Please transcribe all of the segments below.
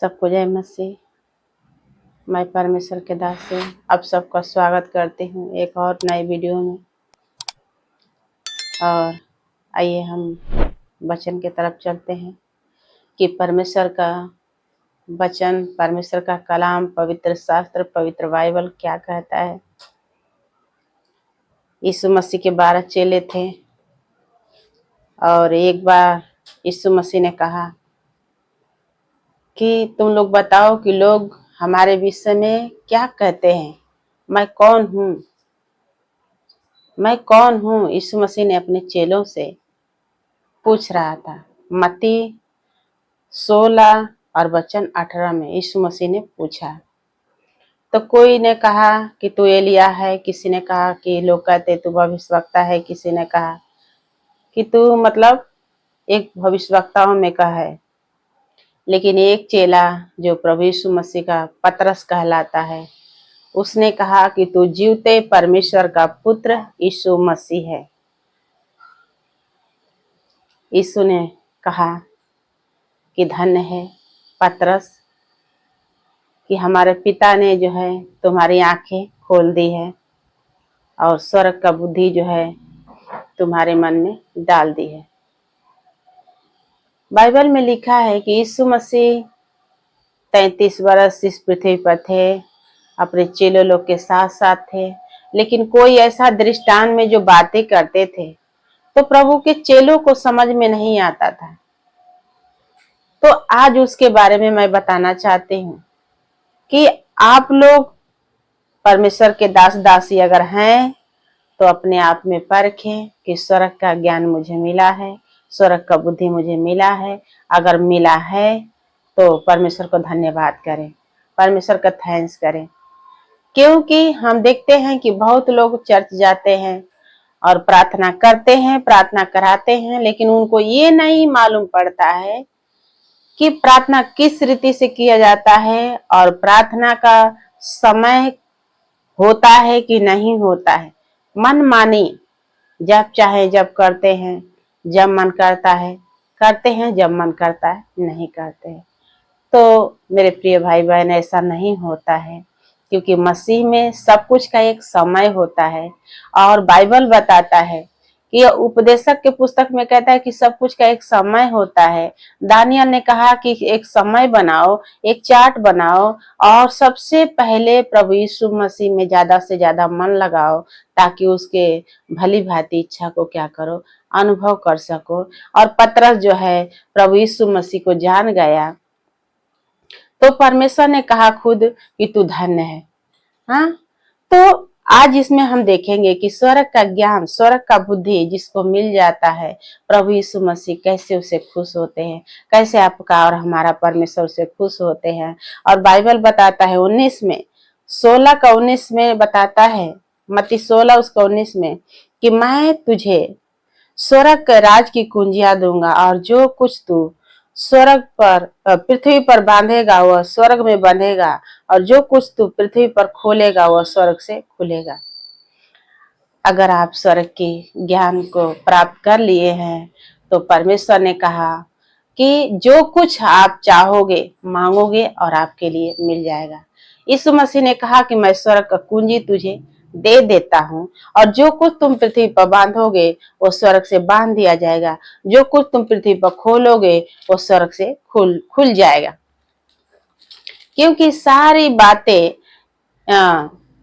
सबको जय मसीह। मैं परमेश्वर के दास से आप सबका स्वागत करती हूँ एक और नए वीडियो में। और आइए हम वचन की तरफ चलते हैं कि परमेश्वर का वचन, परमेश्वर का कलाम, पवित्र शास्त्र, पवित्र बाइबल क्या कहता है। यीशु मसीह के 12 चेले थे और एक बार यीशु मसीह ने कहा कि तुम लोग बताओ कि लोग हमारे विषय में क्या कहते हैं, मैं कौन हूँ, मैं कौन हूँ। यीशु मसीह ने अपने चेलों से पूछ रहा था। मत्ती 16 और वचन 18 में यीशु मसीह ने पूछा। तो कोई ने कहा कि तू एलिया है, किसी ने कहा कि लोग कहते तू भविष्यवक्ता है, किसी ने कहा कि तू मतलब एक भविष्यवक्ताओं में का है। लेकिन एक चेला जो प्रभु यीशु मसीह का पतरस कहलाता है, उसने कहा कि तू जीवते परमेश्वर का पुत्र यीशु मसीह है। यीशु ने कहा कि धन्य है पतरस कि हमारे पिता ने जो है तुम्हारी आंखें खोल दी है और स्वर्ग का बुद्धि जो है तुम्हारे मन में डाल दी है। बाइबल में लिखा है कि यीशु मसीह 33 वर्ष इस पृथ्वी पर थे, अपने चेलों लोग के साथ साथ थे। लेकिन कोई ऐसा दृष्टांत में जो बातें करते थे तो प्रभु के चेलों को समझ में नहीं आता था। तो आज उसके बारे में मैं बताना चाहती हूँ कि आप लोग परमेश्वर के दास दासी अगर हैं तो अपने आप में परखें कि स्वर्ग का ज्ञान मुझे मिला है, स्वर्ग का बुद्धि मुझे मिला है। अगर मिला है तो परमेश्वर को धन्यवाद करें, परमेश्वर का थैंक्स करें। क्योंकि हम देखते हैं कि बहुत लोग चर्च जाते हैं और प्रार्थना करते हैं, प्रार्थना कराते हैं, लेकिन उनको ये नहीं मालूम पड़ता है कि प्रार्थना किस रीति से किया जाता है और प्रार्थना का समय होता है कि नहीं होता है। मन मानी जब चाहे जब करते हैं, जब मन करता है करते हैं, जब मन करता है नहीं करते हैं। तो मेरे प्रिय भाई बहन, ऐसा नहीं होता है क्योंकि मसीह में सब कुछ का एक समय होता है। और बाइबल बताता है कि उपदेशक के पुस्तक में कहता है कि सब कुछ का एक समय होता है। दानियल ने कहा कि एक समय बनाओ, एक चार्ट बनाओ और सबसे पहले प्रभु यीशु मसीह में ज्यादा से ज्यादा मन लगाओ ताकि उसके भली भांति इच्छा को क्या करो, अनुभव कर सको। और पतरस जो है प्रभु यीशु मसीह को जान गया तो परमेश्वर ने कहा खुद कि तू धन्य है। हाँ, तो आज इसमें हम देखेंगे कि स्वर्ग का ज्ञान, स्वर्ग का बुद्धि जिसको मिल जाता है, प्रभु यीशु मसीह कैसे उसे खुश होते हैं, कैसे आपका और हमारा परमेश्वर उसे खुश होते हैं। और बाइबल बताता है 19 में 16 का 19 में बताता है, मत्ती 16 उसका 19 में कि मैं तुझे स्वर्ग के राज की कुंजियां दूंगा और जो कुछ तू स्वर्ग पर पृथ्वी पर बांधेगा वह स्वर्ग में बंधेगा और जो कुछ तू पृथ्वी पर खोलेगा वह स्वर्ग से खुलेगा। अगर आप स्वर्ग के ज्ञान को प्राप्त कर लिए हैं तो परमेश्वर ने कहा कि जो कुछ आप चाहोगे मांगोगे और आपके लिए मिल जाएगा। यीशु मसीह ने कहा कि मैं स्वर्ग का कुंजी तुझे दे देता हूँ और जो कुछ तुम पृथ्वी पर बांधोगे वो स्वर्ग से बांध दिया जाएगा, जो कुछ तुम पृथ्वी पर खोलोगे वो स्वर्ग से खुल जाएगा। क्योंकि सारी बातें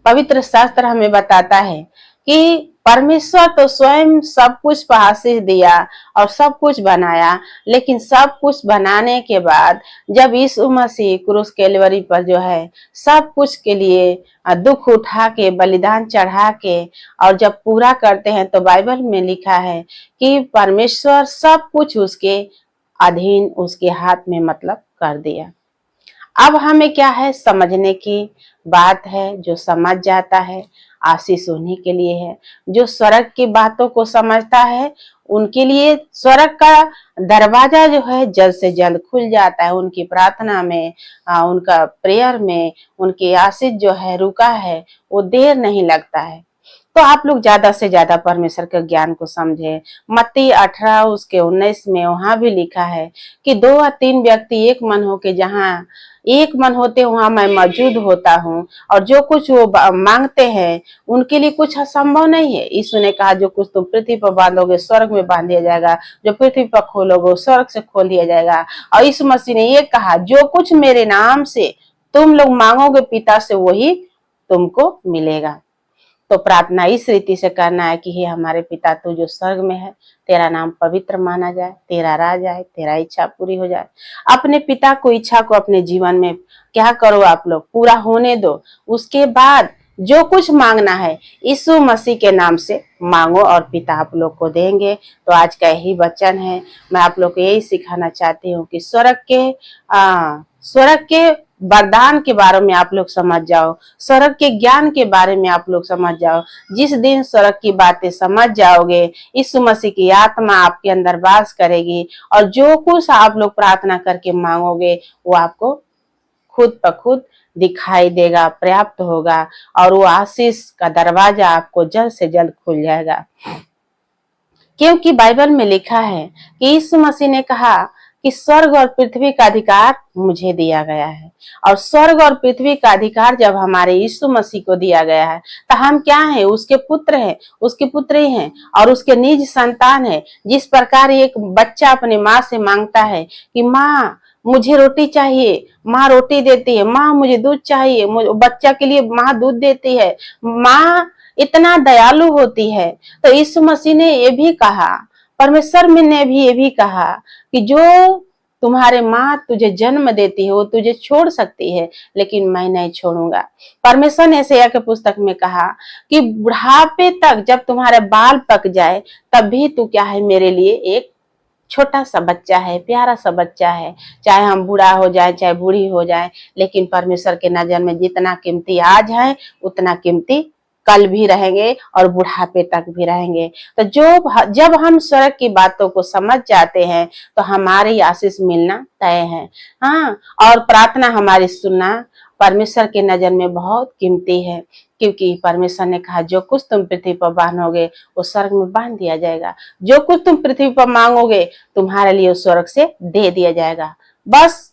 पवित्र शास्त्र हमें बताता है कि परमेश्वर तो स्वयं सब कुछ आशीष दिया और सब कुछ बनाया, लेकिन सब कुछ बनाने के बाद जब यीशु मसीह क्रूस कैलवरी पर जो है सब कुछ के लिए दुख उठा के, बलिदान चढ़ा के और जब पूरा करते हैं तो बाइबल में लिखा है कि परमेश्वर सब कुछ उसके अधीन, उसके हाथ में मतलब कर दिया। अब हमें क्या है, समझने की बात है। जो समझ जाता है आशीष उन्हीं के लिए है। जो स्वर्ग की बातों को समझता है उनके लिए स्वर्ग का दरवाजा जो है जल्द से जल्द खुल जाता है। उनकी प्रार्थना में, उनका प्रेयर में, उनकी आशीष जो है रुका है वो देर नहीं लगता है। तो आप लोग ज्यादा से ज्यादा परमेश्वर के ज्ञान को समझे। मत्ती 18 उसके 19 में वहां भी लिखा है कि 2 या 3 व्यक्ति एक मन होके जहाँ एक मन होते वहां मैं मौजूद होता हूँ। और जो कुछ वो मांगते हैं उनके लिए कुछ असंभव नहीं है। यीशु ने कहा जो कुछ तुम पृथ्वी पर बांधोगे स्वर्ग में बांध दिया जाएगा, जो पृथ्वी पर खोलोगे स्वर्ग से खोल दिया जाएगा। और यीशु मसीह ने ये कहा जो कुछ मेरे नाम से तुम लोग मांगोगे पिता से वही तुमको मिलेगा। तो प्रार्थना इस रीति से करना है कि हे हमारे पिता तू जो स्वर्ग में है, तेरा नाम पवित्र माना जाए, तेरा राज आए, तेरा इच्छा पूरी हो जाए। अपने पिता को इच्छा को अपने जीवन में क्या करो आप लोग पूरा होने दो। उसके बाद जो कुछ मांगना है यीशु मसीह के नाम से मांगो और पिता आप लोग को देंगे। तो आज का यही वचन है। मैं आप लोग को यही सिखाना चाहती हूँ कि स्वर्ग के वरदान के बारे में आप लोग समझ जाओ, स्वर्ग के ज्ञान के बारे में आप लोग समझ जाओ। जिस दिन स्वर्ग की बातें समझ जाओगे यीशु मसीह की आत्मा आपके अंदर वास करेगी और जो कुछ आप लोग प्रार्थना करके मांगोगे वो आपको खुद ब खुद दिखाई देगा, पर्याप्त होगा और वो आशीष का दरवाजा आपको जल्द से जल्द खुल जाएगा। क्योंकि बाइबल में लिखा है कि यीशु मसीह ने कहा कि स्वर्ग और पृथ्वी का अधिकार मुझे दिया गया है। और स्वर्ग और पृथ्वी का अधिकार जब हमारे यीशु मसीह को दिया गया है तो हम क्या हैं? उसके पुत्र हैं, उसके पुत्री हैं और उसके निज संतान है। जिस प्रकार एक बच्चा अपनी माँ से मांगता है कि माँ मुझे रोटी चाहिए, माँ रोटी देती है, माँ मुझे दूध चाहिए, बच्चा के लिए माँ दूध देती है, माँ इतना दयालु होती है। तो यीशु मसीह ने ये भी कहा, परमेश्वर ने भी ये भी कहा कि जो तुम्हारे माँ तुझे जन्म देती है वो तुझे छोड़ सकती है लेकिन मैं नहीं छोड़ूंगा। परमेश्वर ने यशायाह के पुस्तक में कहा कि बुढ़ापे तक जब तुम्हारे बाल पक जाए तब भी तू क्या है मेरे लिए एक छोटा सा बच्चा है, प्यारा सा बच्चा है। चाहे हम बूढ़ा हो जाए चाहे बूढ़ी हो जाए लेकिन परमेश्वर के नजर में जितना कीमती आज है उतना कीमती कल भी रहेंगे और बुढ़ापे तक भी रहेंगे। तो जब हम स्वर्ग की बातों को समझ जाते हैं तो हमारी आशीष मिलना तय है। हाँ, और प्रार्थना हमारी सुनना परमेश्वर के नजर में बहुत कीमती है। क्योंकि परमेश्वर ने कहा जो कुछ तुम पृथ्वी पर बांधोगे वो स्वर्ग में बांध दिया जाएगा, जो कुछ तुम पृथ्वी पर मांगोगे तुम्हारे लिए स्वर्ग से दे दिया जाएगा। बस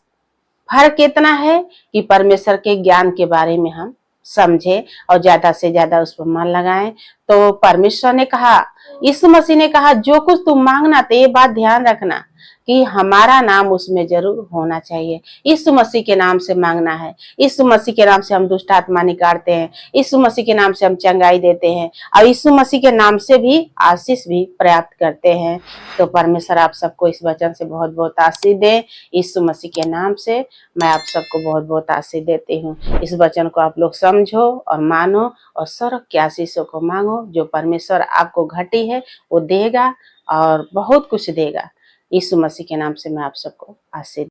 फर्क इतना है कि परमेश्वर के ज्ञान के बारे में हम समझे और ज्यादा से ज्यादा उस पर मन लगाएं। तो परमेश्वर ने कहा, यीशु मसीह ने कहा जो कुछ तुम मांगना, तो ये बात ध्यान रखना कि हमारा नाम उसमें जरूर होना चाहिए। यीशु मसीह के नाम से मांगना है। यीशु मसीह के नाम से हम दुष्ट आत्मा निकालते हैं, यीशु मसीह के नाम से हम चंगाई देते हैं और यीशु मसीह के नाम से भी आशीष भी प्राप्त करते हैं। तो परमेश्वर आप सबको इस वचन से बहुत बहुत आशीष दे। यीशु मसीह के नाम से मैं आप सबको बहुत बहुत आशीष देती हूँ। इस वचन को आप लोग समझो और मानो और स्वर्ग की आशीषों को मांगो। जो परमेश्वर आपको घटी है वो देगा और बहुत कुछ देगा। यीशु मसीह के नाम से मैं आप सबको आशीष